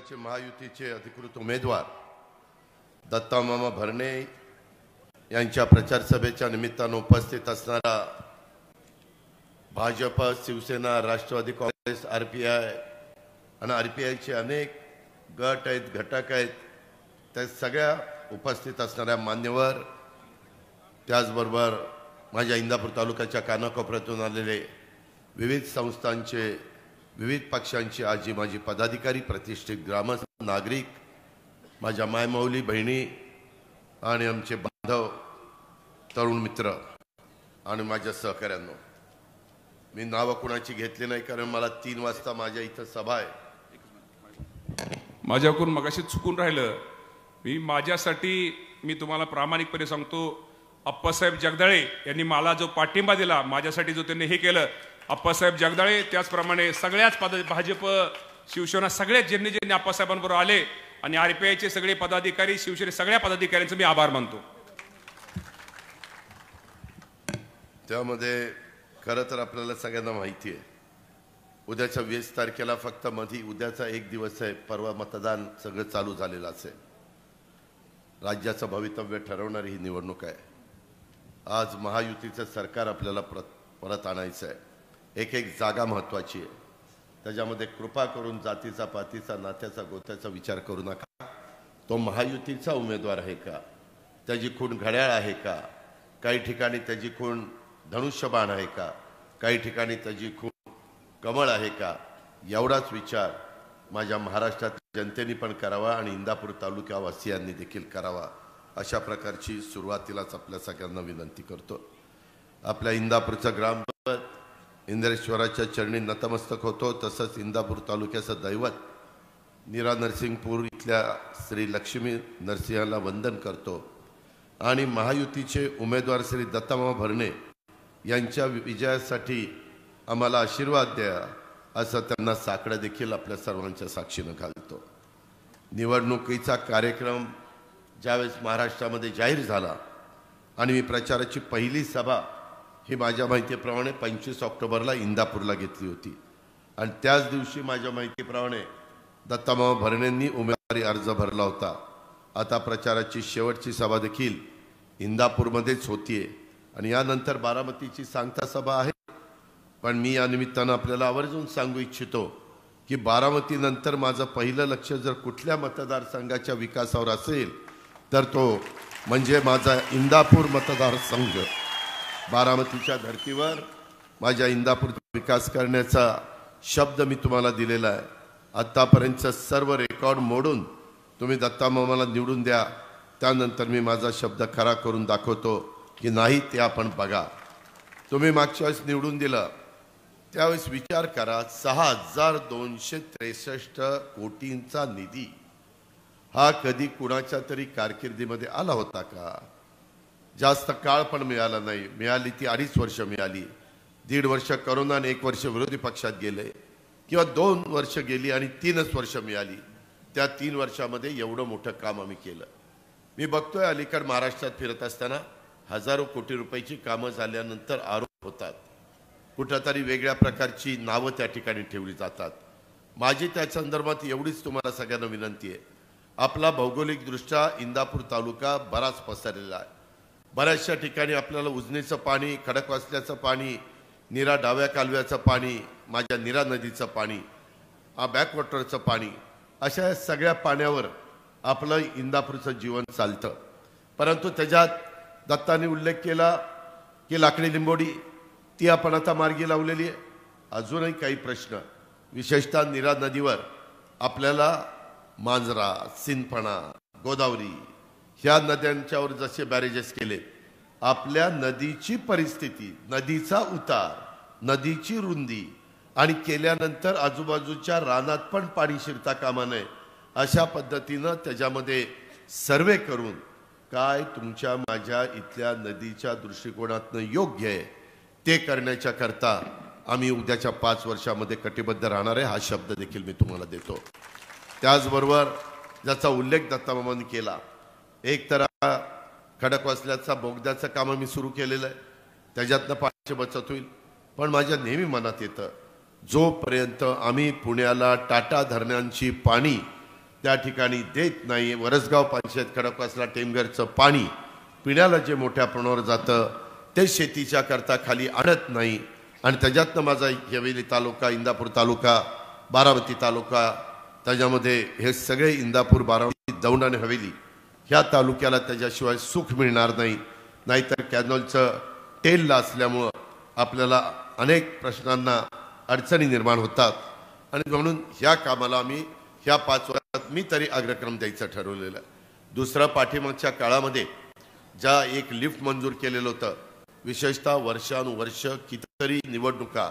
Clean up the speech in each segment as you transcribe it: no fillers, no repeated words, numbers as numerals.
पक्षाचे महायुतीचे अधिकृत उमेदवार दत्तामामा भरणे यांच्या प्रचार सभेच्या निमित्तानं उपस्थित असणारा भाजप, शिवसेना, राष्ट्रवादी काँग्रेस, आरपीआय आणि आरपीआयचे अनेक गट आहेत, घटक आहेत, त्या सगळ्या उपस्थित असणाऱ्या मान्यवर, त्याचबरोबर माझ्या इंदापूर तालुक्याच्या कानाकोपऱ्यातून आलेले विविध संस्थांचे, विविध पक्षांची आजी माजी पदाधिकारी, प्रतिष्ठित ग्रामस्थ, नागरिक, माझ्या मायमाऊली बहिणी आणि आमचे बांधव, तरुण मित्र आणि माझ्या सहकाऱ्यांनो, मी नाव कुणाची घेतली नाही कारण मला 3 वाजता माझ्या इथं सभा आहे. माझ्याकडून मगाशी चुकून राहिलं. माझ्यासाठी मी तुम्हाला प्रामाणिकपणे सांगतो, अप्पासाहेब जगदाळे यांनी मला जो पाठिंबा दिला, माझ्यासाठी जो त्यांनी हे केलं, अप्पासाहेब जगदाळे, त्याचप्रमाणे सगळ्याच भाजप, शिवसेना, सगळ्याच ज्यांनी अप्पासाहेबांबरोबर आले आणि आरपीआयचे सगळे पदाधिकारी, शिवसेने सगळ्या पदाधिकाऱ्यांचे मी आभार मानतो. त्यामध्ये खरं तर आपल्याला सगळ्यांना माहिती आहे, उद्याच्या 20 तारखेला फक्त उद्याचा एक दिवस आहे, परवा मतदान सगळं चालू झालेलं असेल. राज्याचं भवितव्य ठरवणारी ही निवडणूक आहे. आज महायुतीचं सरकार आपल्याला परत आणायचं आहे. एक एक जागा महत्त्वाची आहे. त्याच्यामध्ये कृपा करून जातीचा, पातीचा, नात्याचा, गोत्याचा विचार करू नका. तो महायुतीचा उमेदवार आहे का, त्याची खूण घड्याळ आहे का, काही ठिकाणी त्याची खूण धनुष्यबाण आहे का, काही ठिकाणी त्याची खूण कमळ आहे का, एवढाच विचार माझ्या महाराष्ट्रातील जनतेने पण करावा आणि इंदापूर तालुक्यावासियांनी देखील करावा. अशा प्रकारची सुरुवातीलाच आपल्या सगळ्यांना विनंती करतो. आपल्या इंदापूरचा ग्रामपंचायत इंद्रेश्वराच्या चरणी नतमस्तक होतो. तसंच इंदापूर तालुक्याचं दैवत नीरा नरसिंगपूर इथल्या श्री लक्ष्मी नरसिंहाला वंदन करतो आणि महायुतीचे उमेदवार श्री दत्तामामा भरणे यांच्या विजयासाठी आम्हाला आशीर्वाद द्या असं त्यांना साकडं देखील आपल्या सर्वांच्या साक्षीनं घालतो. निवडणुकीचा कार्यक्रम ज्यावेळेस महाराष्ट्रामध्ये जाहीर झाला आणि मी प्रचाराची पहिली सभा ही माझ्या माहितीप्रमाणे 25 ऑक्टोबरला इंदापूरला घेतली होती आणि त्याच दिवशी माझ्या माहितीप्रमाणे दत्तामामा भरणेंनी उमेदवारी अर्ज भरला होता. आता प्रचाराची शेवटची सभा देखील इंदापूरमध्येच होतीये आणि यानंतर बारामतीची सांगता सभा आहे. पण मी या निमित्तानं आपल्याला आवर्जून सांगू इच्छितो की बारामतीनंतर माझं पहिलं लक्ष जर कुठल्या मतदारसंघाच्या विकासावर असेल तर तो म्हणजे माझा इंदापूर मतदारसंघ. बारामतीच्या धर्तीवर माझ्या इंदापूरचा विकास करण्याचा शब्द मी तुम्हाला दिलेला आहे. आत्तापर्यंतचं सर्व रेकॉर्ड मोडून तुम्ही दत्तामामाला निवडून द्या, त्यानंतर मी माझा शब्द खरा करून दाखवतो की नाही ते आपण बघा. तुम्ही मागच्या वेळेस निवडून दिलं त्यावेळेस विचार करा, 6263 कोटींचा निधी हा कधी कुणाच्या तरी कारकिर्दीमध्ये आला होता का? जास्त काळ पण मिळाला नाही. मिळाली ती 2.5 वर्ष मिळाली. 1.5 वर्ष करोना आणि 1 वर्ष विरोधी पक्षात गेले, किंवा 2 वर्ष गेली आणि 3च वर्ष मिळाली. त्या 3 वर्षामध्ये एवढं मोठं काम आम्ही केलं. मी बघतोय अलीकडे महाराष्ट्रात फिरत असताना हजारो कोटी रुपयाची कामं झाल्यानंतर आरोप होतात, कुठंतरी वेगळ्या प्रकारची नावं त्या ठिकाणी ठेवली जातात. माझी त्या संदर्भात एवढीच तुम्हाला सगळ्यांना विनंती आहे, आपला भौगोलिकदृष्ट्या इंदापूर तालुका बराच पसरलेला आहे. बऱ्याचशा ठिकाणी आपल्याला उजनीचं पाणी, खडकवासल्याचं पाणी, नीरा डाव्या कालव्याचं पाणी, माझ्या नीरा नदीचं पाणी, बॅकवॉटरचं पाणी, अशा सगळ्या पाण्यावर आपलं इंदापूरचं जीवन चालतं. परंतु त्याच्यात दत्ताने उल्लेख केला की लाकडी लिंबोडी ती आपण आता मार्गी लावलेली आहे. अजूनही काही प्रश्न, विशेषतः नीरा नदीवर आपल्याला मांजरा, सिंदफणा, गोदावरी ह्या नद्यांच्यावर जसे बॅरेजेस केले, आपल्या नदीची परिस्थिती, नदीचा उतार, नदीची रुंदी आणि केल्यानंतर आजूबाजूच्या रानात पण पाणी शिरता कामा नये अशा पद्धतीनं त्याच्यामध्ये सर्वे करून काय तुमच्या माझ्या इथल्या नदीच्या दृष्टिकोनातनं योग्य आहे ते करण्याच्या करता आम्ही उद्याच्या 5 वर्षामध्ये कटिबद्ध राहणार आहे, हा शब्द देखील मी तुम्हाला देतो. त्याचबरोबर ज्याचा उल्लेख दत्तामामांनी केला, एक तर खडकवासल्याचा बोगद्याचं काम आम्ही सुरू केलेलं आहे, त्याच्यातनं पाण्याची बचत होईल. पण माझ्या नेहमी मनात येतं, जोपर्यंत आम्ही पुण्याला टाटा धरणांची पाणी त्या ठिकाणी देत नाही. वरसगाव पंचायत खडकवासला टेमघरचं पाणी पिण्याला जे मोठ्या प्रमाणावर जातं ते शेतीच्या करता खाली आणत नाही. आणि त्याच्यातनं माझा हवेली तालुका, इंदापूर तालुका, बारामती तालुका, त्याच्यामध्ये हे सगळे इंदापूर, बारामती, दौंड आणि हवेली ह्या तालुक्याला त्याच्याशिवाय सुख मिळणार नाही. नाहीतर कॅनॉलचं टेलला असल्यामुळं आपल्याला अनेक प्रश्नांना अडचणी निर्माण होतात. आणि म्हणून ह्या कामाला आम्ही ह्या 5 वर्षात मी तरी अग्रक्रम द्यायचं ठरवलेलं आहे. दुसरं, पाठीमागच्या काळामध्ये ज्या एक लिफ्ट मंजूर केलेलं होतं, विशेषतः वर्षानुवर्ष कितीतरी निवडणुका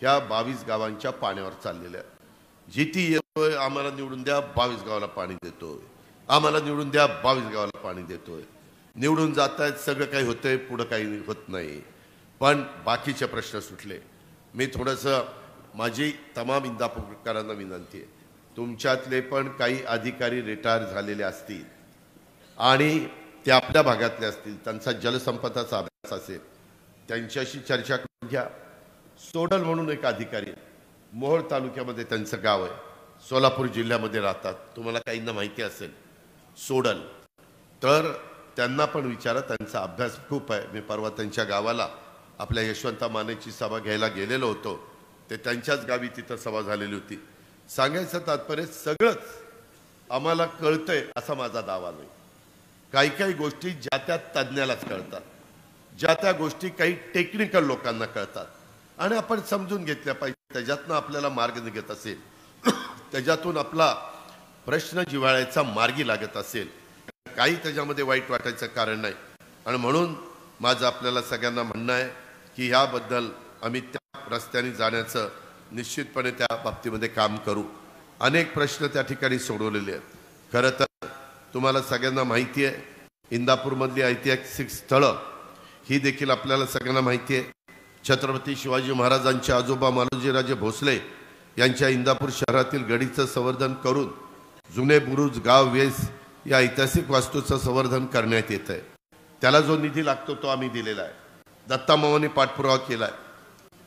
ह्या 22 गावांच्या पाण्यावर चाललेल्या आहेत. जिथे येतोय आम्हाला निवडून द्या, 22 गावाला पाणी देतोय, आम्हाला निवडून द्या, 22 गावाला पाणी देतोय. निवडून जात आहेत, सगळं काही होतंय, पुढं काही होत नाही. पण बाकीचे प्रश्न सुटले. मी थोडंसं माझी तमाम इंदापूरकरांना विनंती आहे, तुमच्यातले पण काही अधिकारी रिटायर झालेले असतील आणि ते आपल्या भागातले असतील, त्यांचा जलसंपदाचा अभ्यास असेल, त्यांच्याशी चर्चा करून घ्या. सोडल म्हणून एक अधिकारी, मोहोळ तालुक्यामध्ये त्यांचं गाव आहे, सोलापूर जिल्ह्यामध्ये राहतात, तुम्हाला काहींना माहिती असेल सोडल, तर त्यांना पण विचारा, त्यांचा अभ्यास खूप आहे. मी परवा त्यांच्या गावाला आपल्या यशवंता मानेची सभा घ्यायला गेलेलो होतो, ते त्यांच्याच गावी तिथं सभा झालेली होती. सांगायचं तात्पर्य सगळंच आम्हाला कळतंय असा माझा दावा नाही. काही काही गोष्टी ज्या त्या तज्ज्ञालाच कळतात, ज्या त्या गोष्टी काही टेक्निकल लोकांना कळतात आणि आपण समजून घेतल्या पाहिजे. त्याच्यातनं आपल्याला मार्ग निघत असेल, त्याच्यातून आपला प्रश्न जिव्हाळ्याचा मार्गी लागत असेल, काही त्याच्यामध्ये वाईट वाटायचं कारण नाही. आणि म्हणून माझं आपल्याला सगळ्यांना म्हणणं आहे की ह्याबद्दल आम्ही त्या रस्त्याने जाण्याचं निश्चितपणे त्या बाबतीमध्ये काम करू. अनेक प्रश्न त्या ठिकाणी सोडवलेले आहेत. खरं तर तुम्हाला सगळ्यांना माहिती आहे, इंदापूरमधली ऐतिहासिक स्थळं ही देखील आपल्याला सगळ्यांना माहिती आहे. छत्रपती शिवाजी महाराजांचे आजोबा मालोजीराजे भोसले यांच्या इंदापूर शहरातील गडीचं संवर्धन करून जुने बुरुज, गाव, वेस या ऐतिहासिक वास्तूचं संवर्धन करण्यात येत आहे. त्याला जो निधी लागतो तो आम्ही दिलेला आहे, दत्तामामांनी पाठपुरावा केला आहे.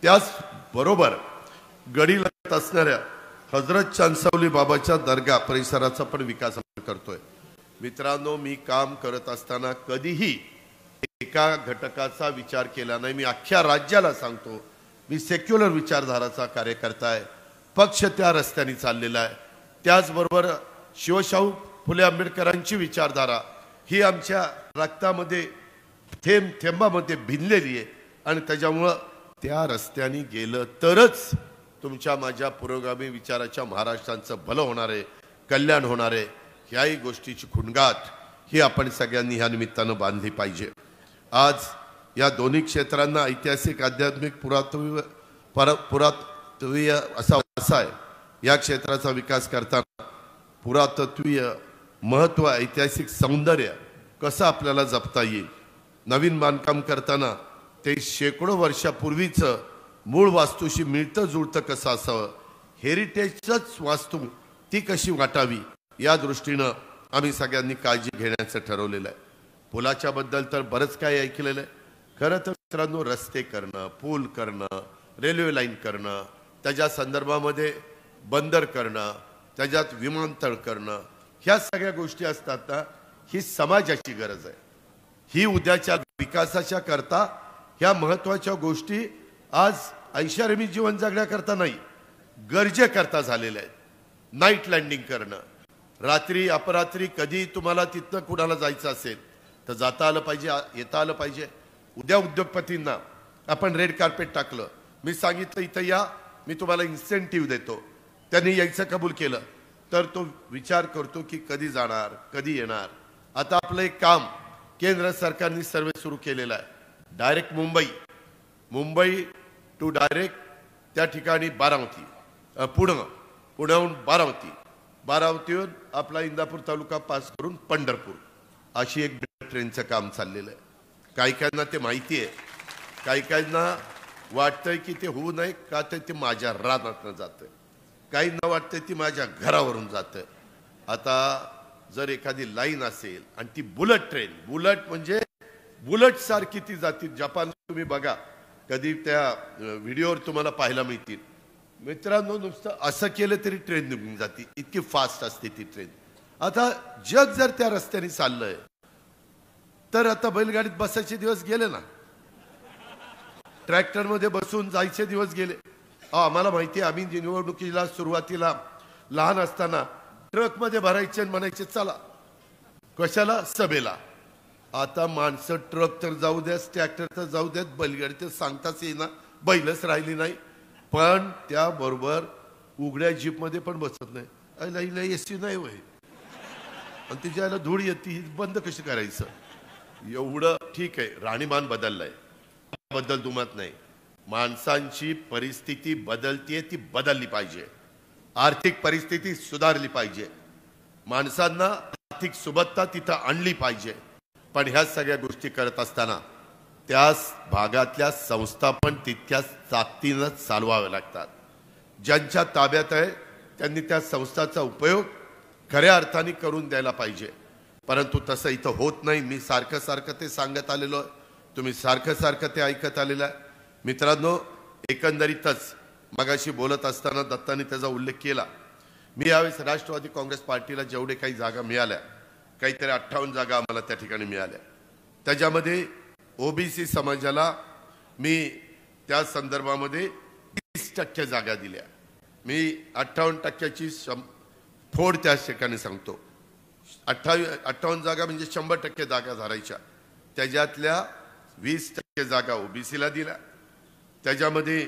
त्याचबरोबर गडीला असणाऱ्या हजरत चांदसावली बाबाच्या दर्गा परिसराचा पण विकास करतोय. मित्रांनो, मी काम करत असताना कधीही एका घटकाचा विचार केला नाही. मी अख्ख्या राज्याला सांगतो, मी सेक्युलर विचारधाराचा कार्यकर्ता आहे. पक्ष त्या रस्त्याने चाललेला आहे. त्याचबरोबर शिवशाहू फुले आंबेडकरांची विचारधारा ही आमच्या रक्तामध्ये थेंब थेंबामध्ये भिनलेली आहे आणि त्याच्यामुळं त्या रस्त्याने गेलं तरच तुमच्या माझ्या पुरोगामी विचाराच्या महाराष्ट्राचं भलं होणार आहे, कल्याण होणार आहे. ह्याही गोष्टीची खुणगाठ ही आपण सगळ्यांनी ह्या निमित्तानं बांधली पाहिजे. आज या दोन्ही क्षेत्रांना ऐतिहासिक, आध्यात्मिक, पुरातत्वीय असा वारसा आहे. या क्षेत्राचा विकास करताना पुरातत्वीय महत्त्व, ऐतिहासिक सौंदर्य कसं आपल्याला जपता येईल, नवीन बांधकाम करताना ते शेकडो वर्षापूर्वीचं मूळ वास्तूशी मिळतं जुळतं कसं असावं, हेरिटेजच वास्तू ती कशी वाटावी, या दृष्टीनं आम्ही सगळ्यांनी काळजी घेण्याचं ठरवलेलं आहे. पुलाच्या बद्दल तर बरंच काही ऐकलेलं आहे. खरं तर मित्रांनो, रस्ते करणं, पूल करणं, रेल्वे लाईन करणं, त्याच्या संदर्भामध्ये बंदर करणं, त्याच्यात विमानतळ करणं, ह्या सगळ्या गोष्टी असतात ना, ही समाजाची गरज आहे. ही उद्याच्या विकासाच्या करता ह्या महत्त्वाच्या गोष्टी आज ऐशारेमी जीवन जगण्याकरता नाही, गरजेकरता झालेल्या आहेत. नाईट लँडिंग करणं, रात्री अपरात्री कधी तुम्हाला तिथनं कुणाला जायचं असेल तर जाता आलं पाहिजे, येता आलं पाहिजे. उद्या उद्योगपतींना आपण रेड कार्पेट टाकलं, मी सांगितलं इथं या, मी तुम्हाला इन्सेंटिव्ह देतो, त्यांनी यायचं कबूल केलं तर तो विचार करतो की कधी जाणार, कधी येणार. आता आपलं एक काम केंद्र सरकारने सर्वे सुरू केलेला आहे, डायरेक्ट मुंबई टू डायरेक्ट त्या ठिकाणी बारामती, पुण्याहून बारामतीहून आपला इंदापूर तालुका पास करून पंढरपूर, अशी एक ट्रेनचं काम चाललेलं आहे. काही काहींना ते माहिती आहे, काही काहींना वाटतंय की ते होऊ नये का ते माझ्या रानातनं जातंय, काहींना वाटतंय ती माझ्या घरावरून जातंय. आता जर एखादी लाईन असेल आणि ती बुलेट ट्रेन, बुलेट म्हणजे बुलेट सारखी ती जाती. जपान तुम्ही बघा, कधी त्या व्हिडिओवर तुम्हाला पाहायला मिळतील. मित्रांनो, नुसतं असं केलं तरी ट्रेन निघून जाते, इतकी फास्ट असते ती ट्रेन. आता जग जर त्या रस्त्याने चाललंय तर आता बैलगाडीत बसायचे दिवस गेले ना, ट्रॅक्टरमध्ये बसून जायचे दिवस गेले. आम्हाला माहिती आहे, आम्ही निवडणुकीला सुरुवातीला लहान असताना ट्रकमध्ये भरायचे आणि म्हणायचे चला कशाला, सभेला. आता माणसं ट्रक तर जाऊ द्या, ट्रॅक्टर तर जाऊ द्यात, बैलगाडी तर सांगताच येईना, बैलच राहिली नाही. पण त्याबरोबर उघड्या जीपमध्ये पण बसत नाही. आईला एसी नाही होय, आणि तिच्या आईला धूळ येते, ही बंद कशी करायचं. एवढं ठीक आहे, राहणीमान बदललंय, त्याबद्दल दुमत नाही. माणसांची परिस्थिती बदलतीये, ती बदलली पाहिजे. आर्थिक परिस्थिती सुधारली पाहिजे, माणसांना आर्थिक सुबत्ता तिथं आणली पाहिजे. पण ह्या सगळ्या गोष्टी करत असताना त्याच भागातल्या संस्था पण तितक्याच ताकदीनं चालवाव्या लागतात. ज्यांच्या ताब्यात आहे त्यांनी त्या संस्थाचा उपयोग खऱ्या अर्थाने करून द्यायला पाहिजे. परंतु तसं इथं होत नाही. मी सारखं सारखं ते सांगत आलेलो आहे, तुम्ही सारखं सारखं ते ऐकत आलेलं आहे. मित्रांनो, एकंदरीतच मगाशी बोलत असताना दत्ताने त्याचा उल्लेख केला. मी यावेळेस राष्ट्रवादी काँग्रेस पार्टीला जेवढे काही जागा मिळाल्या, काहीतरी 58 जागा आम्हाला त्या ठिकाणी मिळाल्या. त्याच्यामध्ये ओबीसी समाजाला मी त्या संदर्भामध्ये 20% जागा दिल्या. मी 58%ची फोड त्या ठिकाणी सांगतो. 58 जागा म्हणजे 100% जागा धरायच्या. त्याच्यातल्या 20% जागा ओबीसीला दिल्या. त्याच्यामध्ये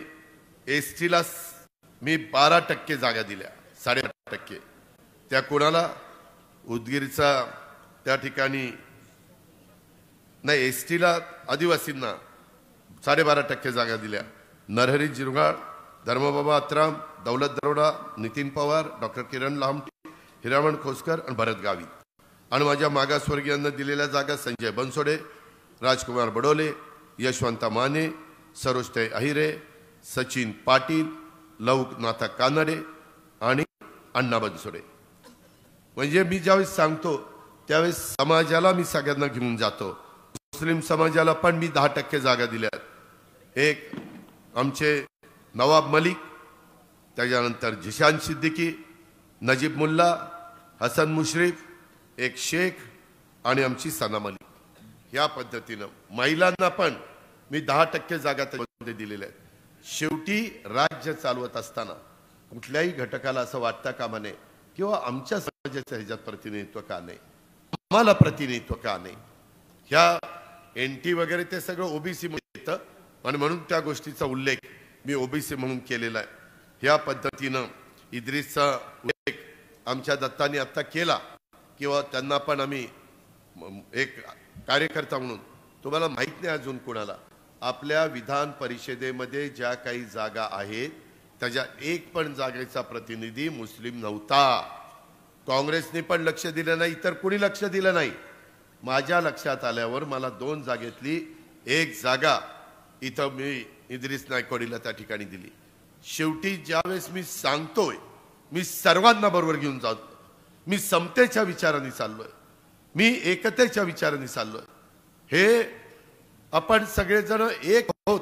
एसटीला मी 12% जागा दिल्या, 8.5%. त्या कोणाला, उदगीरचा त्या ठिकाणी नाही, एसटीला आदिवासींना 12.5% जागा दिल्या. नरहरी जिरगाळ, धर्मबाबा अत्राम, दौलत दरोडा, नितीन पवार, डॉक्टर किरण लामटे, हिरामण खोसकर आणि भरत गावी. आणि माझ्या मागासवर्गीयांना दिलेल्या जागा संजय बनसोडे, राजकुमार बडोले, यशवंत माने, सरोजताई अहिरे, सचिन पाटील, लवनाथा कानडे आणि अण्णा बनसोडे. म्हणजे मी ज्यावेळेस सांगतो त्यावेळेस समाजाला मी सगळ्यांना घेऊन जातो. मुस्लिम समाजाला पण मी 10% जागा दिल्यात. एक आमचे नवाब मलिक, त्याच्यानंतर जिशान सिद्दीकी, नजीब मुल्ला, हसन मुश्रीफ, एक शेख आणि आमची सना मलिक. या पद्धतीनं महिलांना पण मी 10% जागा त्यामध्ये दिलेल्या आहेत. शेवटी राज्य चालवत असताना कुठल्याही घटकाला असं वाटतं कामा नये किंवा आमच्या समाजाच्या ह्याच्यात प्रतिनिधित्व का नाही, आम्हाला प्रतिनिधित्व का नाही. ह्या एनटी वगैरे ते सगळं ओबीसी मध्ये येतं आणि म्हणून त्या गोष्टीचा उल्लेख मी ओबीसी म्हणून केलेला आहे. ह्या पद्धतीनं इद्रिसचा उल्लेख आमच्या दत्ताने आता केला किंवा त्यांना पण आम्ही एक कार्यकर्ता म्हणून, तुम्हाला माहित नाही अजून कोणाला, आपल्या विधान परिषदेमध्ये ज्या काही जागा आहेत त्याच्या एक पण जागेचा प्रतिनिधी मुस्लिम नव्हता. काँग्रेसने पण लक्ष दिलं नाही, इतर कोणी लक्ष दिलं नाही. माझ्या लक्षात आल्यावर मला 2 जागेतली एक जागा इथं मी इद्रिस नायकवाडीला त्या ठिकाणी दिली. शेवटी ज्यावेळेस मी सांगतोय, मी सर्वांना बरोबर घेऊन जातो, मी समतेच्या विचाराने चाललोय, मी एकतेच्या विचाराने चाललोय. हे आपण सगळेजण एक आहोत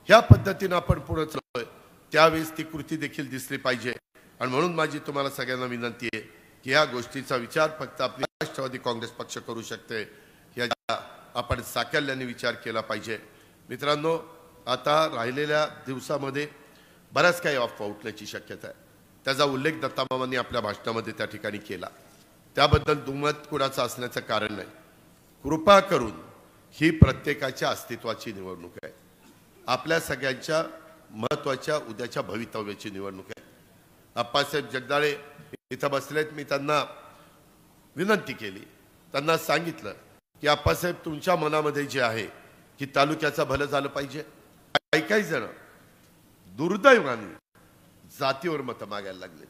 ह्या पद्धतीने आपण पुढे चाललोय. त्यावेळेस ती कृती देखील दिसली पाहिजे. आणि म्हणून माझी तुम्हाला सगळ्यांना विनंती आहे की या गोष्टीचा विचार फक्त आपली राष्ट्रवादी काँग्रेस पक्ष करू शकते, याचा आपण साकल्याने विचार केला पाहिजे. मित्रांनो, आता राहिलेल्या दिवसामध्ये बऱ्याच काही अफवा उठण्याची शक्यता आहे. त्याचा उल्लेख दत्तामामांनी आपल्या भाषणामध्ये त्या ठिकाणी केला. त्याबद्दल दुमत कुणाचं असण्याचं कारण नाही. कृपा करून ही प्रत्येकाच्या अस्तित्वाची निवडणूक आहे, आपल्या सगळ्यांच्या महत्वाच्या उद्याच्या भवितव्याची निवडणूक आहे. अप्पासाहेब जगदाळे इथं बसलेत. मी त्यांना विनंती केली, त्यांना सांगितलं की अप्पासाहेब, तुमच्या मनामध्ये जे आहे की तालुक्याचं भलं झालं पाहिजे. काही काही जण दुर्दैवाने जातीवर मतं मागायला लागले.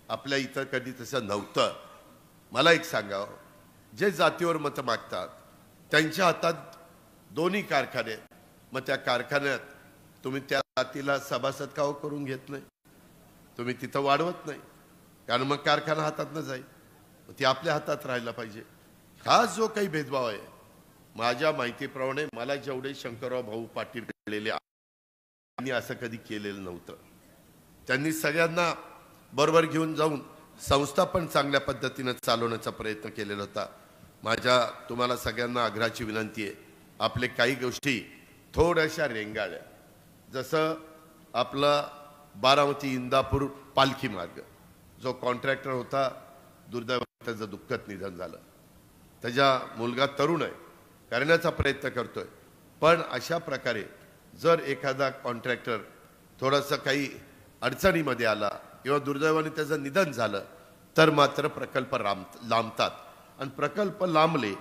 आपल्या इथं कधी तसं नव्हतं. मला एक सांगावं, जे जातीवर मतं मागतात त्यांच्या हातात दोन्ही कारखाने आहेत. मग त्या कारखान्यात तुम्ही त्या जातीला सभासद का करून घेत नाही, तुम्ही तिथं वाढवत नाही, कारण मग कारखाना हातातनं जाईल. ती आपल्या हातात राहायला पाहिजे. हा जो काही भेदभाव आहे, माझ्या माहितीप्रमाणे मला जेवढे शंकरराव भाऊ पाटील केलेले त्यांनी असं कधी केलेलं नव्हतं. त्यांनी सगळ्यांना बरोबर घेऊन जाऊन संस्था पण चांगल्या पद्धतीने चालवण्याचा प्रयत्न केलेला होता. माझ्या तुम्हाला सगळ्यांना आग्रहाची विनंती आहे, आपले काही गोष्टी थोड्याशा रेंगाळल्या. जसं आपला बारामती इंदापूर पालखी मार्ग, जो कॉन्ट्रॅक्टर होता दुर्दैवाने त्याचं दुःखद निधन झालं. त्याचा मुलगा तरुण आहे, करण्याचा प्रयत्न करतोय, पण अशा प्रकारे जर एखादा कॉन्ट्रॅक्टर थोडासा काही अडचणीमध्ये आला किंवा दुर्दैवाने त्याचं निधन झालं तर मात्र प्रकल्प लांबतात. आणि प्रकल्प लांबले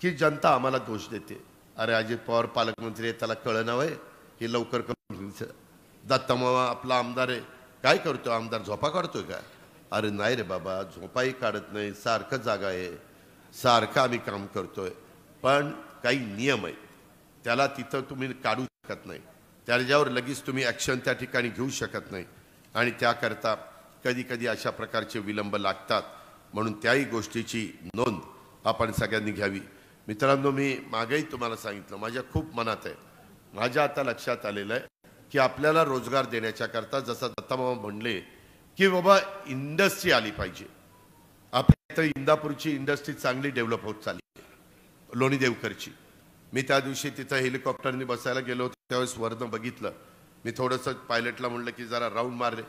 की जनता आम्हाला दोष देते. अरे अजित पवार पालकमंत्री आहे, त्याला कळना वय हे लवकर करून. दत्तमामा आपला आमदार आहे, काय करतोय आमदार, झोपा काढतोय का? अरे नाही रे बाबा, झोपाही काढत नाही, सारखं जागा आहे, सारखं आम्ही काम करतोय. पण काही नियम आहे, त्याला तिथं तुम्ही काढू शकत नाही, त्याच्यावर लगेच तुम्ही ॲक्शन त्या ठिकाणी घेऊ शकत नाही. आणि त्याकरता कधी कधी अशा प्रकारचे विलंब लागतात. म्हणून त्याही गोष्टीची नोंद आपण सगळ्यांनी घ्यावी. मित्रांनो, मी मागेही तुम्हाला सांगितलं, माझ्या खूप मनात आहे, माझ्या आता लक्षात आलेलं आहे की आपल्याला रोजगार देण्याच्या करता जसं दत्तामामा म्हणले की बाबा इंडस्ट्री आली पाहिजे. आपल्या इथं इंदापूरची इंडस्ट्री चांगली डेव्हलप होत चालली, लोणी देवकरची. मी त्या दिवशी तिथं हेलिकॉप्टरने बसायला गेलो होतो, त्यावेळेस वरनं बघितलं. मी थोडंसं पायलटला म्हणलं की जरा राऊंड मारले,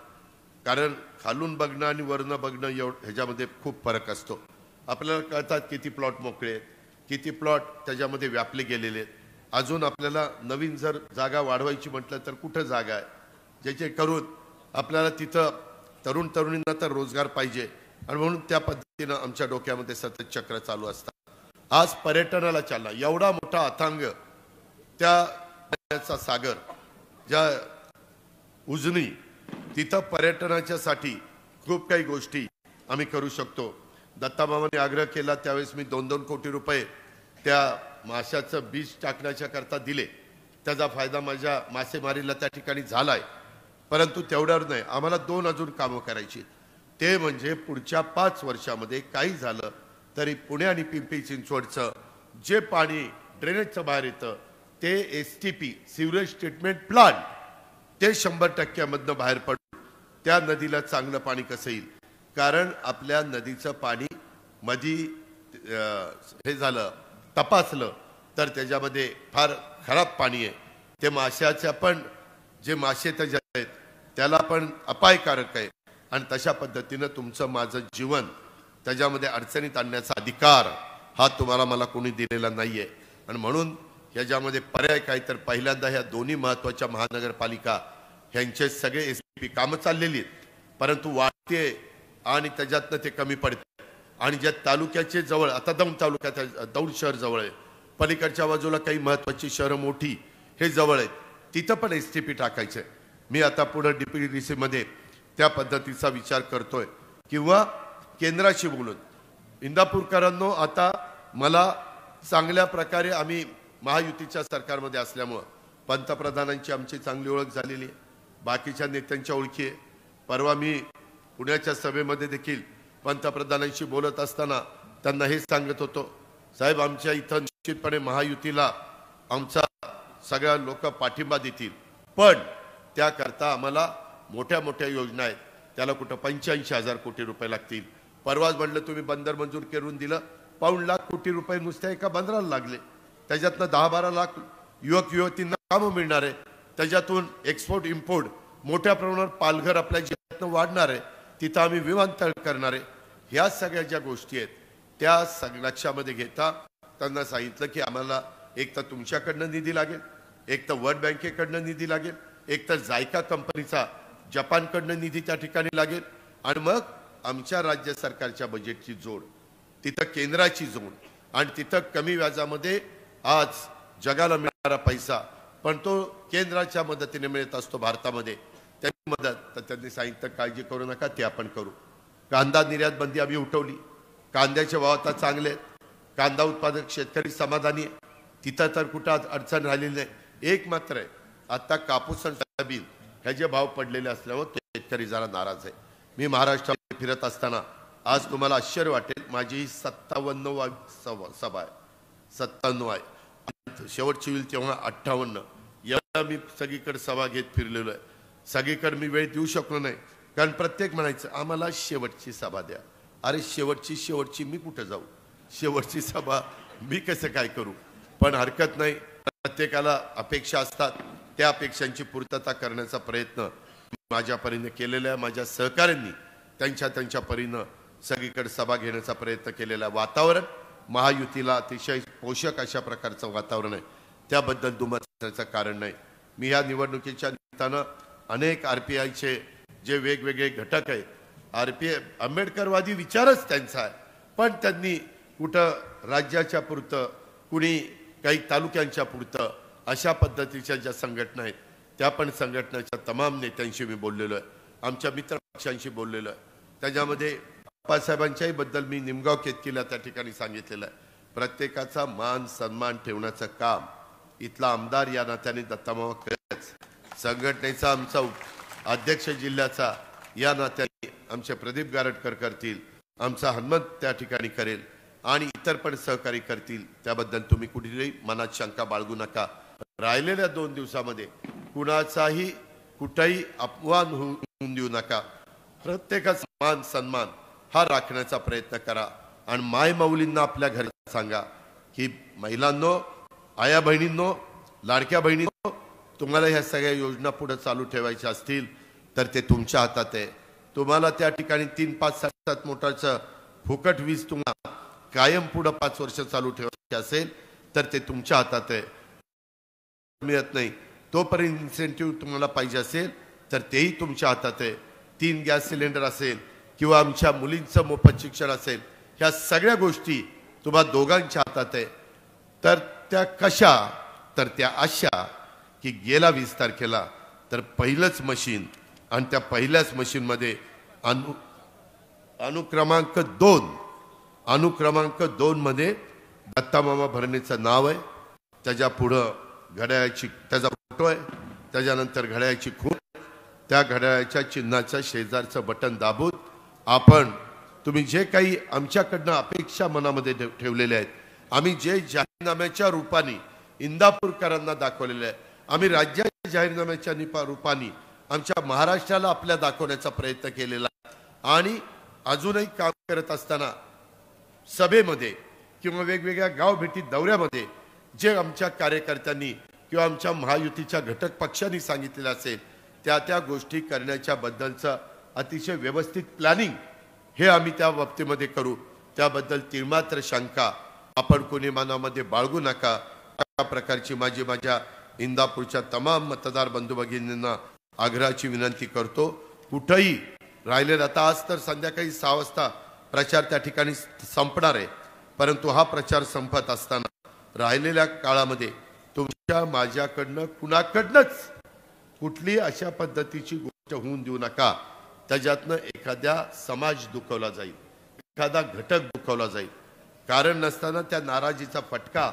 कारण खालून बघणं आणि वरनं बघणं ह्याच्यामध्ये खूप फरक असतो. आपल्याला कळतात किती प्लॉट मोकळे आहेत, किती प्लॉट त्याच्यामध्ये व्यापले गेलेले आहेत. अजून आपल्याला नवीन जर जागा वाढवायची म्हटलं तर कुठं जागा आहे, ज्याचे करून आपल्याला तिथं तरुण तरुणींना तर रोजगार पाहिजे. आणि म्हणून त्या पद्धतीनं आमच्या डोक्यामध्ये सतत चक्र चालू असतात. आज पर्यटनाला चालना, एवढा मोठा अथांग त्या सागर ज्या उजनी, तिथं पर्यटनाच्यासाठी खूप काही गोष्टी आम्ही करू शकतो. दत्तामामाने आग्रह केला त्यावेळेस मी 2-2 कोटी रुपये त्या माशाचं बीज टाकण्याच्या करता दिले. त्याचा फायदा माझ्या मासेमारीला त्या ठिकाणी झालाय. परंतु तेवढ्यावर नाही, आम्हाला 2 अजून कामं करायची. ते म्हणजे पुढच्या 5 वर्षामध्ये काही झालं तरी पुणे आणि पिंपरी चिंचवडचं जे पाणी ड्रेनेजचं बाहेर येतं ते STP सिवरेज ट्रीटमेंट प्लांट ते 100% मधनं बाहेर पडून त्या नदीला चांगलं पाणी कसं येईल. कारण आपल्या नदीचं पाणी मधी हे झालं, तपासलं तर त्याच्यामध्ये फार खराब पाणी आहे. ते माशाच्या पण जे मासे त्याच्या आहेत त्याला पण अपायकारक आहे. आणि तशा पद्धतीनं तुमचं माझं जीवन त्याच्यामध्ये अडचणीत आणण्याचा अधिकार हा तुम्हाला मला कोणी दिलेला नाहीये. आणि म्हणून ह्याच्यामध्ये पर्याय काय तर पहिल्यांदा ह्या दोन्ही महत्त्वाच्या महानगरपालिका ह्यांचे सगळे STP कामं चाललेली आहेत, परंतु वाढते आणि त्याच्यातनं ते कमी पडते. आणि ज्या तालुक्याचे जवळ, आता दौंड तालुक्यात दौंड शहर जवळ आहे, पलीकडच्या बाजूला काही महत्त्वाची शहरं मोठी हे जवळ आहेत, तिथं पण STP टाकायचं आहे. मी आता पुढे DPDC मध्ये त्या पद्धतीचा विचार करतोय. किंवा केंद्राशी बोलून इंदापूरकरांनो, आता मला चांगल्या प्रकारे आम्ही महायुतीच्या सरकारमध्ये असल्यामुळं पंतप्रधानांची आमची चांगली ओळख झालेली आहे, बाकीच्या नेत्यांच्या ओळखी आहे. परवा मी पुण्याच्या सभेमध्ये देखील पंतप्रधानांशी बोलत असताना त्यांना हेच सांगत होतो, साहेब आमच्या इथं निश्चितपणे महायुतीला आमचा सगळ्या लोक पाठिंबा देतील, पण त्याकरता आम्हाला मोठ्या मोठ्या योजना आहेत, त्याला कुठं 85,000 कोटी रुपये लागतील. परवाच म्हटलं तुम्ही बंदर मंजूर करून दिलं, 1.25 लाख कोटी रुपये नुसत्या एका बंदराला लागले. त्याच्यातनं 10-12 लाख युवक युवतींना कामं मिळणार आहे. त्याच्यातून एक्सपोर्ट इम्पोर्ट मोठ्या प्रमाणावर पालघर आपल्या जिल्ह्यातनं वाढणार आहे, तिथं आम्ही विमानतळ करणार आहे. ह्या सगळ्या ज्या गोष्टी आहेत त्या लक्षामध्ये घेता त्यांना सांगितलं की आम्हाला एक तर तुमच्याकडनं निधी लागेल, एक तर वर्ल्ड बँकेकडनं निधी लागेल, एक तर जायका कंपनीचा जपानकडनं निधी त्या ठिकाणी लागेल, आणि मग आमच्या राज्य सरकारच्या बजेटची जोड, तिथं केंद्राची जोड, आणि तिथं कमी व्याजामध्ये आज जगाला मिळणारा पैसा पण तो केंद्राच्या मदतीने मिळत असतो भारतामध्ये, त्याची मदत. तर त्यांनी सांगितलं काळजी करू नका, ते आपण करू. कांदा निर्यात बंदी आम्ही उठवली, कांद्याचे भाव आता चांगले आहेत, कांदा उत्पादक शेतकरी समाधानी आहे, तिथं तर कुठं अडचण राहिलेली नाही. एक मात्र आहे, आता कापूस आणि सोयाबीन ह्याचे भाव पडलेले असल्यावर शेतकरी जरा नाराज आहे. मी महाराष्ट्रामध्ये फिरत असताना आज तुम्हाला आश्चर्य वाटेल, माझी 57वी सभा आहे, 97 आहे, शेवटची होईल तेव्हा 58. एवढा मी सगळीकडे सभा घेत फिरलेलो आहे. सगळीकडे मी वेळ देऊ शकलो नाही, कारण प्रत्येक म्हणायचं आम्हाला शेवटची सभा द्या. अरे शेवटची मी कुठं जाऊ, शेवटची सभा मी कसं काय करू. पण हरकत नाही, प्रत्येकाला अपेक्षा असतात, त्या अपेक्षांची पूर्तता करण्याचा प्रयत्न माझ्या परीने केलेला आहे. माझ्या सहकाऱ्यांनी त्यांच्या परीनं सगळीकडे सभा घेण्याचा प्रयत्न केलेला आहे. वातावरण महायुतीला अतिशय पोषक अशा प्रकारचं वातावरण आहे, त्याबद्दल दुमत असण्याचं कारण नाही. मी या निवडणुकीच्या निमित्तानं अनेक RPIचे जे वेगवेगळे घटक आहेत, RPI आंबेडकरवादी विचारच त्यांचा आहे, पण त्यांनी कुठं राज्याच्या पुरतं, कुणी काही तालुक्यांच्या पुरतं अशा पद्धतीच्या ज्या संघटना आहेत, त्या पण संघटनेच्या तमाम नेत्यांशी मी बोललेलो आहे, आमच्या मित्रपक्षांशी बोललेलो आहे. त्याच्यामध्ये आप्पासाहेबांच्याही बद्दल मी निमगाव केतकीला त्या ठिकाणी सांगितलेलं आहे. प्रत्येकाचा मान सन्मान ठेवण्याचं काम इथला आमदार या नात्याने दत्तामामा करेलच. संघटनेचा आमचा अध्यक्ष जिल्ह्याचा या नात्याने आमचे प्रदीप गारटकर करतील, आमचा हनुमंत त्या ठिकाणी करेल आणि इतर पण सहकारी करतील. त्याबद्दल तुम्ही कुठेही मनात शंका बाळगू नका. राहिलेल्या 2 दिवसामध्ये कुणाचाही कुठेही अपमान होऊन देऊ नका. प्रत्येकाचा मान सन्मान हा राखण्याचा प्रयत्न करा. आणि माय माऊलींना आपल्या घरी सांगा की महिलांनो, आया बहिणींनो, लाडक्या बहिणींनो, तुम्हाला ह्या सगळ्या योजना पुढे चालू ठेवायच्या असतील तर ते तुमच्या हातात आहे. तुम्हाला त्या ठिकाणी 3, 5, 7 मोटारचं फुकट वीज तुम्हाला कायम पुढे 5 वर्ष चालू ठेवायची असेल तर ते तुमच्या हातात आहे. मिळत नाही तोपर्यंत इन्सेंटिव्ह तुम्हाला पाहिजे असेल तर तेही तुमच्या हातात आहे. 3 गॅस सिलेंडर असेल किंवा आमच्या मुलींचं मोफत शिक्षण असेल, ह्या सगळ्या गोष्टी तुम्हा दोघांच्या हातात आहे. तर त्या कशा, तर त्या अशा की गेला 20 तारखेला तर पहिलंच मशीन आणि त्या पहिल्याच मशीनमध्ये अनुक्रमांक 2 मध्ये दत्तामामा भरणेचं नाव आहे. त्याच्या पुढं घड्याळाची त्याचा फोटो आहे, त्याच्यानंतर घड्याळाची खूण, त्या घड्याळाच्या चिन्हाचं शेजारचं बटन दाबून आपण तुम्ही जे काही आमच्याकडनं अपेक्षा मनामध्ये ठेवलेल्या आहेत, आम्ही जे जाहीरनाम्याच्या रूपाने इंदापूरकरांना दाखवलेले आहे, आम्ही राज्याच्या जाहीरनाम्याच्या रूपाने आमच्या महाराष्ट्राला आपल्या दाखवण्याचा प्रयत्न केलेला आहे. आणि अजूनही काम करत असताना सभेमध्ये किंवा वेगवेगळ्या गावभेटी दौऱ्यामध्ये जे आमच्या कार्यकर्त्यांनी किंवा आमच्या महायुतीच्या घटक पक्षांनी सांगितलेलं असेल, त्या गोष्टी करण्याच्या बद्दलचं अतिशय व्यवस्थित प्लॅनिंग हे आम्ही त्या बाबतीमध्ये करू. त्याबद्दल तिळमात्र शंका आपण कोणी मनामध्ये बाळगू नका. अशा प्रकारची माझ्या इंदापूरच्या तमाम मतदार बंधू भगिनींना आग्रहाची विनंती करतो. कुठंही राहिलेलं, आता आज तर संध्याकाळी 6 वाजता प्रचार त्या ठिकाणी संपणार आहे, परंतु हा प्रचार संपत असताना राहिलेल्या काळामध्ये तुमच्या माझ्याकडनं कुणाकडनंच कुठली अशा पद्धतीची गोष्ट होऊन देऊ नका. त्याच्यातनं एखाद्या समाज दुखवला जाईल, एखादा घटक दुखवला जाईल. कारण नसताना त्या नाराजीचा फटका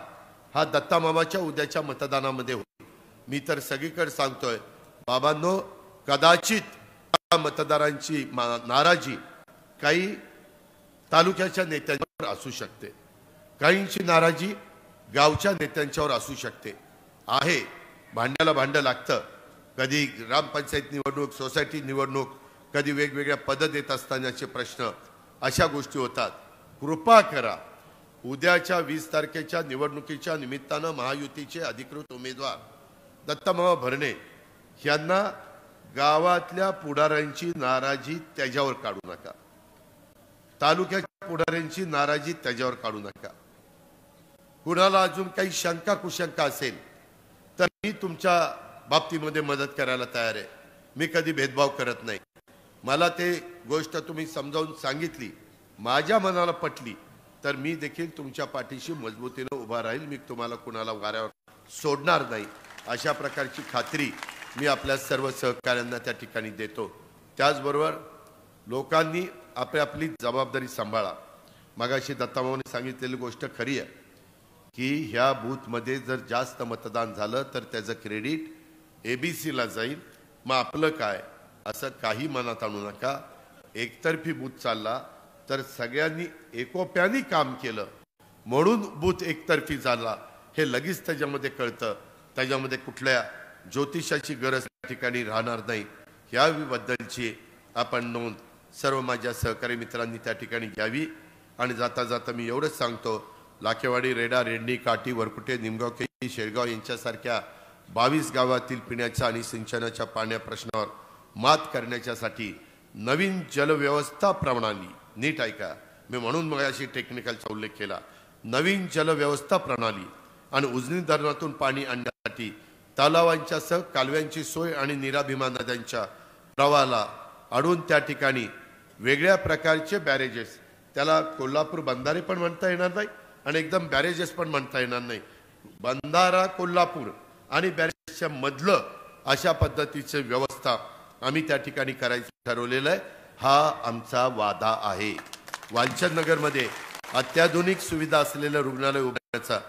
हा दत्तामामाच्या उद्याच्या मतदानामध्ये होईल. मी तर सगळीकडे सांगतोय बाबांनो, कदाचित मतदारांची नाराजी काही तालुक्याच्या नेत्यांवर असू शकते, काहींची नाराजी गावच्या नेत्यांच्यावर असू शकते. आहे भांड्याला भांडं लागतं. कधी ग्रामपंचायत निवडणूक, सोसायटी निवडणूक, कधी वेगवेगळ्या पदं देत असतानाचे प्रश्न, अशा गोष्टी होतात. कृपा करा, उद्याच्या 20 तारखेच्या निवडणुकीच्या निमित्तानं महायुतीचे अधिकृत उमेदवार दत्तामामा भरणे यांना गावातल्या पुढाऱ्यांची नाराजी त्याच्यावर काढू नका, तालुक्याच्या पुढाऱ्यांची नाराजी त्याच्यावर काढू नका. कुणाला अजून काही शंका कुशंका असेल तर मी तुमच्या बाबतीमध्ये मदत करायला तयार आहे. मी कधी भेदभाव करत नाही. मला ते गोष्ट तुम्ही समजावून सांगितली, माझ्या मनाला पटली, तर मी देखील तुमच्या पाठीशी मजबूतीने उभा राहील. मी तुम्हाला कुणाला वाऱ्यावर सोडणार नाही, अशा प्रकारची खात्री मी आपल्या सर्व सहकाऱ्यांना त्या ठिकाणी देतो. त्याचबरोबर लोकांनी आपली जबाबदारी सांभाळा. मगाशी दत्तामामाने सांगितलेली गोष्ट खरी आहे की ह्या बूथमध्ये जर जास्त मतदान झालं तर त्याचं क्रेडिट ABCला जाईल. मग आपलं काय, असं काही मनात आणू नका. एकतर्फी बूथ चालला तर सगळ्यांनी एकोप्याने काम केलं म्हणून बूथ एकतर्फी झाला, हे लगेच त्याच्यामध्ये कळतं. त्याच्यामध्ये कुठल्या ज्योतिषाची गरज त्या ठिकाणी राहणार नाही. याबद्दलची आपण नोंद सर्व माझ्या सहकारी मित्रांनी त्या ठिकाणी घ्यावी. आणि जाता जाता मी एवढंच सांगतो, लाखेवाडी, रेडा, रेडणी, काटी, वरकुटे, निमगाव, केळी, शेळगाव यांच्यासारख्या 22 गावातील पिण्याच्या आणि सिंचनाच्या पाण्या प्रश्नावर मात करण्याच्यासाठी नवीन जलव्यवस्था प्रणाली, नीट ऐका, मी म्हणून मग अशी टेक्निकलचा उल्लेख केला, नवीन जलव्यवस्था प्रणाली आणि उजनी धरणातून पाणी आणण्यासाठी तलावांच्यासह कालव्यांची सोय आणि नीरा भीमा नद्यांच्या प्रवाहाला अडून त्या ठिकाणी वेगळ्या प्रकारचे बॅरेजेस, त्याला कोल्हापूर बंधारे पण म्हणता येणार नाही आणि एकदम बॅरेजेस पण म्हणता येणार नाही, बंधारा कोल्हापूर आणि बॅरेजच्या मधलं अशा पद्धतीची व्यवस्था आम्ही त्या ठिकाणी करायचं ठरवलेलं आहे. हा आमचा वादा आहे. वालचंदनगरमध्ये अत्याधुनिक सुविधा असलेलं रुग्णालय उभारण्याचा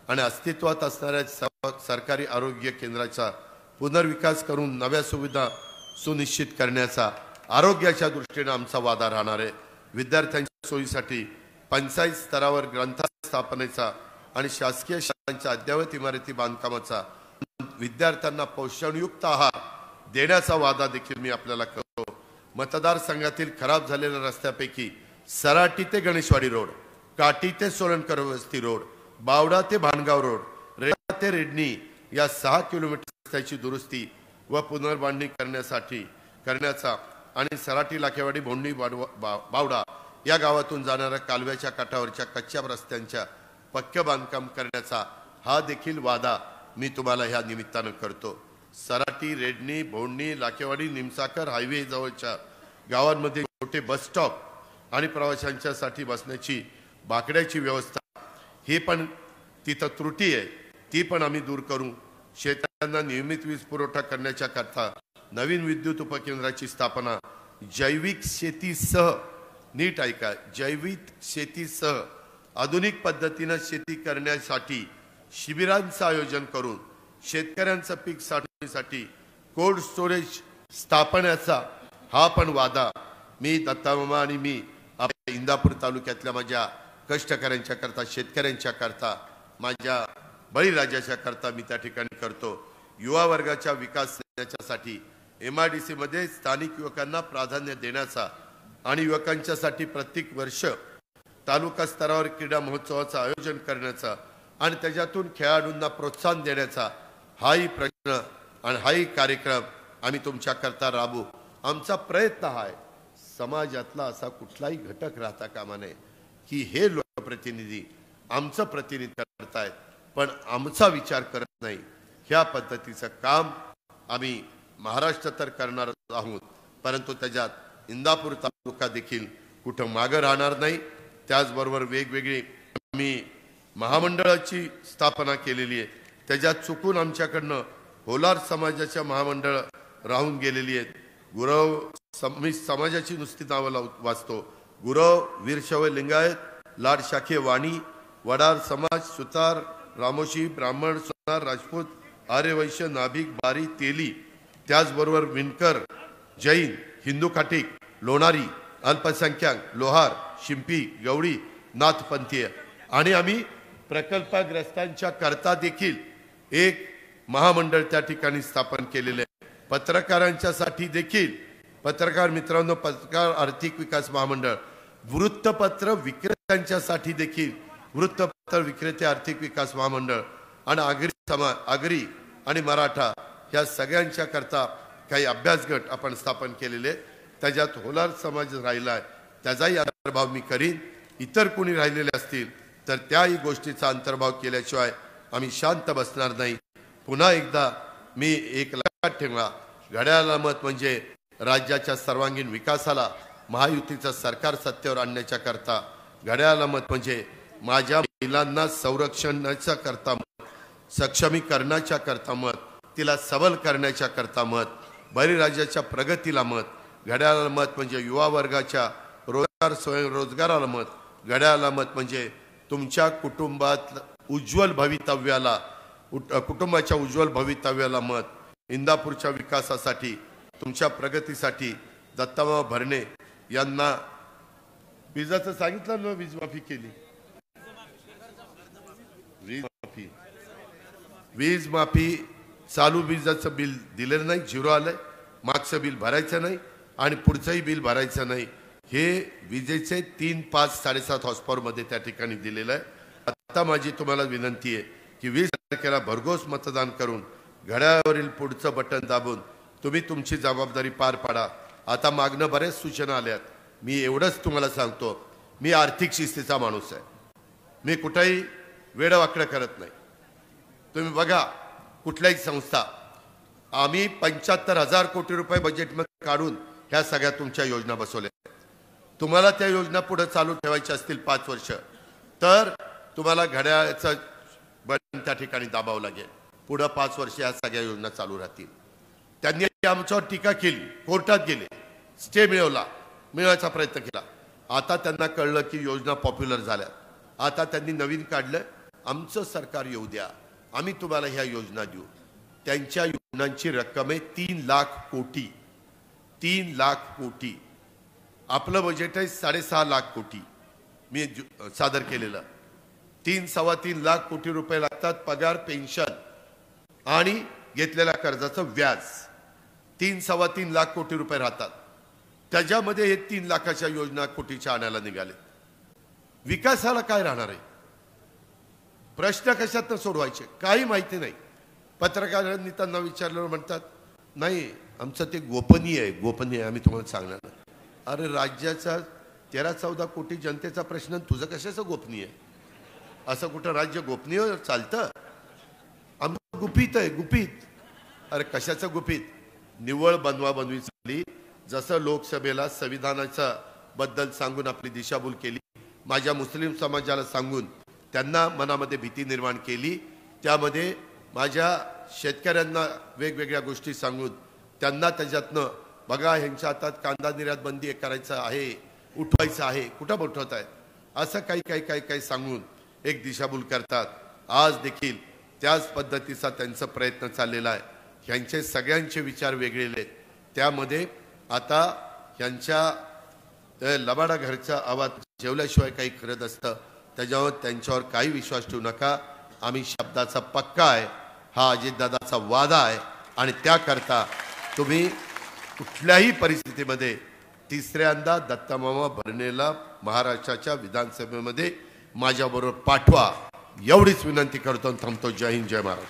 आणि अस्तित्वात असणाऱ्या सरकारी आरोग्य केंद्राचा पुनर्विकास करून नव्या सुविधा सुनिश्चित करण्याचा आरोग्याच्या दृष्टीने आमचा वादा राहणार आहे. विद्यार्थ्यांच्या सोयीसाठी पंचायत स्तरावर ग्रंथालय स्थापनेचा आणि शासकीय शाळांच्या अद्ययावत इमारती बांधकामाचा, विद्यार्थ्यांना पोषणयुक्त आहार देण्याचा वादा देखील मी आपल्याला करतो. मतदारसंघातील खराब झालेल्या रस्त्यापैकी सराटी ते गणेशवाडी रोड, काटी ते सोलनकर वस्ती रोड, बावडा ते भानगाव रोड, रेडा ते रेडणी या 6 किलोमीटर रस्त्याची दुरुस्ती व पुनर्बांधणी करण्याचा आणि सराटी, लाखेवाडी, भोंडी, बावडा या गावातून जाणाऱ्या कालव्याच्या काठावरच्या कच्च्या रस्त्यांच्या पक्के बांधकाम करण्याचा हा देखील वादा मी तुम्हाला ह्या निमित्तानं करतो. सराटी, रेडणी, भोंडी, लाखेवाडी, निमसाकर हायवे जवळच्या गावांमध्ये छोटे बस स्टॉप आणि प्रवाशांच्यासाठी बसण्याची बाकड्याची व्यवस्था, ही पण तिथं त्रुटी आहे, ती पण आम्ही दूर करू. शेतकऱ्यांना नियमित वीज पुरवठा करण्याच्या करता नवीन विद्युत उपकेंद्राची स्थापना, जैविक शेतीसह, नीट ऐका, जैविक शेतीसह आधुनिक पद्धतीने शेती करण्यासाठी शिबिरांचं आयोजन करून शेतकऱ्यांचं पीक साठवणीसाठी कोल्ड स्टोरेज स्थापण्याचा हा पण वादा मी, दत्तामामा आणि मी आपल्या इंदापूर तालुक्यातल्या माझ्या कष्टकऱ्यांच्या करता, शेतकऱ्यांच्या करता, माझ्या बळीराजाच्या करता मी त्या ठिकाणी करतो. युवा वर्गाच्या विकास करण्यासाठी MIDC मध्ये स्थानिक युवकांना प्राधान्य देण्याचा आणि युवकांच्यासाठी प्रत्येक वर्ष तालुका स्तरावर क्रीडा महोत्सवाचं आयोजन करण्याचा आणि त्याच्यातून खेळाडूंना प्रोत्साहन देण्याचा हाही प्रश्न आणि हाही कार्यक्रम आम्ही तुमच्या करता राबवू. आमचा प्रयत्न हा आहे, समाजातला असा कुठलाही घटक राहता कामा नये की हे लोकप्रतिनिधी आमचं प्रतिनिधित्व करतायत पण आमचा विचार करत नाही. ह्या पद्धतीचं काम आम्ही महाराष्ट्र तर करणार आहोत, परंतु त्याच्यात इंदापूर तालुका देखील कुठं मागं राहणार नाही. त्याचबरोबर वेगवेगळी आम्ही महामंडळाची स्थापना केलेली आहे, त्याच्यात चुकून आमच्याकडनं होलार समाजाच्या महामंडळ राहून गेलेली आहेत. गुरव समाजाची नुसती नावं वाचतो, गुरव, वीरशैव लिंगायत, लाड शाखे वाणी, वडार समाज, सुतार, रामोशी, ब्राह्मण, सोनार, राजपूत, आर्यवैश्य, नाभिक, बारी, तेली, त्याचबरोबर विणकर, जैन, हिंदू खाटीक, लोणारी, अल्पसंख्याक, लोहार, शिंपी, गवळी, नाथपंथीय आणि आम्ही प्रकल्पग्रस्तांच्या करता देखील एक महामंडळ त्या ठिकाणी स्थापन केलेले आहे. पत्रकारांच्यासाठी देखील, पत्रकार मित्रांनो, पत्रकार आर्थिक विकास महामंडळ, वृत्तपत्र विक्रेत्यांच्यासाठी देखील वृत्तपत्र विक्रेते आर्थिक विकास महामंडळ आणि आगरी आणि मराठा ह्या सगळ्यांच्या करता काही अभ्यास गट आपण स्थापन केलेले. त्याच्यात होलार समाज राहिला आहे, त्याचाही अंतर्भाव मी करीन. इतर कोणी राहिलेले असतील तर त्याही गोष्टीचा अंतर्भाव केल्याशिवाय आम्ही शांत बसणार नाही. पुन्हा एकदा मी एक लक्षात ठेवा, घड्याळाला मत म्हणजे राज्याच्या सर्वांगीण विकासाला महायुतीचं सरकार सत्तेवर आणण्याच्या करता, घड्याळाला मत म्हणजे माझ्या महिलांना संरक्षणाच्या करता मत, सक्षमीकरणाच्या करता मत, तिला सबल करण्याच्या करता मत, बळीराजाच्या प्रगतीला मत, घड्याळाला मत म्हणजे युवा वर्गाच्या रोजगार स्वयंरोजगाराला मत, घड्याळाला मत म्हणजे तुमच्या कुटुंबात उज्ज्वल भवितव्याला, कुटुंबाच्या उज्ज्वल भवितव्याला मत, इंदापूरच्या विकासासाठी, तुमच्या प्रगतीसाठी दत्तामामा भरणे यांना वीजाचं सांगितलं ना, वीज माफी केली, वीज माफी चालू वीजाचं बिल दिलेलं नाही, झिरो आलंय, मागचं बिल भरायचं नाही. आणि पुढचंही बिल भरायचं नाही, हे विजेचे 3, 5, 7.5 हॉर्सपॉवरमध्ये त्या ठिकाणी दिलेलं आहे. आता माझी तुम्हाला विनंती आहे की 20 तारखेला भरघोस मतदान करून घड्याळावरील पुढचं बटन दाबून तुम्ही तुमची जबाबदारी पार पाडा. आता मागणं बऱ्याच सूचना आल्यात. मी एवढंच तुम्हाला सांगतो, मी आर्थिक शिस्तीचा माणूस आहे. मी कुठेही वेडवाकडं करत नाही. तुम्ही बघा कुठल्याही संस्था, आम्ही 75,000 कोटी रुपये बजेटमध्ये काढून ह्या सगळ्या तुमच्या योजना बसवल्या. तुम्हाला त्या योजना पुढे चालू ठेवायच्या असतील 5 वर्ष, तर तुम्हाला घड्याळाचं बटन त्या ठिकाणी दाबावं लागेल. पुढे 5 वर्ष या सगळ्या योजना चालू राहतील. त्यांनी आमच्यावर टीका केली, कोर्टात गेले, स्टे मिळवायचा प्रयत्न केला. आता त्यांना कळलं की योजना पॉप्युलर झाल्या. आता त्यांनी नवीन काढलं, आमचं सरकार येऊ द्या, आम्ही तुम्हाला ह्या योजना देऊ. त्यांच्या योजनांची रक्कम आहे 3 लाख कोटी. 3 लाख कोटी. आपलं बजेट आहे 6.5 लाख कोटी. मी सादर केलेलं 3-3.25 लाख कोटी रुपये लागतात. पगार, पेन्शन आणि घेतलेल्या कर्जाचं व्याज 3-3.25 लाख कोटी रुपये राहतात. त्याच्यामध्ये हे 3 लाखाच्या योजना कोटीच्या आणायला निघाले. विकासाला काय राहणार आहे? प्रश्न कशातनं सोडवायचे काही माहिती नाही. पत्रकारांनी त्यांना विचारल्यावर म्हणतात नाही आमचं ते गोपनीय आहे, गोपनीय आम्ही तुम्हाला सांगणार नाही. अरे राज्याचा 13-14 कोटी जनतेचा प्रश्न, तुझं कशाचं गोपनीय? असं कुठं राज्य गोपनीय चालतं? आमचं गुपित आहे, गुपित. अरे कशाचं गुपित? निव्वळ बनवाबनवी झाली. जसं लोकसभेला संविधानाच्या बद्दल सांगून आपली दिशाभूल केली, माझ्या मुस्लिम समाजाला सांगून त्यांना मनामध्ये भीती निर्माण केली, त्यामध्ये माझ्या शेतकऱ्यांना वेगवेगळ्या गोष्टी सांगून त्यांना त्याच्यातनं बघा ह्यांच्या हातात कांदा निर्यात बंदी करायचं आहे, उठवायचं आहे, कुठं उठवत आहेत असं काही सांगून एक दिशाभूल करतात. आज देखील त्याच पद्धतीचा त्यांचा प्रयत्न चाललेला आहे. ह्यांचे सगळ्यांचे विचार वेगळेले आहेत. त्यामध्ये आता ह्यांच्या लबाडा घरचा आवाज जेवल्याशिवाय काही करत असतं, त्याच्यावर त्यांच्यावर काही विश्वास ठेवू नका. आम्ही शब्दाचा पक्का आहे, हा अजितदादाचा वादा आहे आणि त्याकरता तुम्ही कुठल्याही परिस्थितीमध्ये तिसऱ्यांदा दत्तामामा भरणेला महाराष्ट्राच्या विधानसभेमध्ये माझ्याबरोबर पाठवा, एवढीच विनंती करतो. थांबतो. जय हिंद, जय महाराष्ट्र.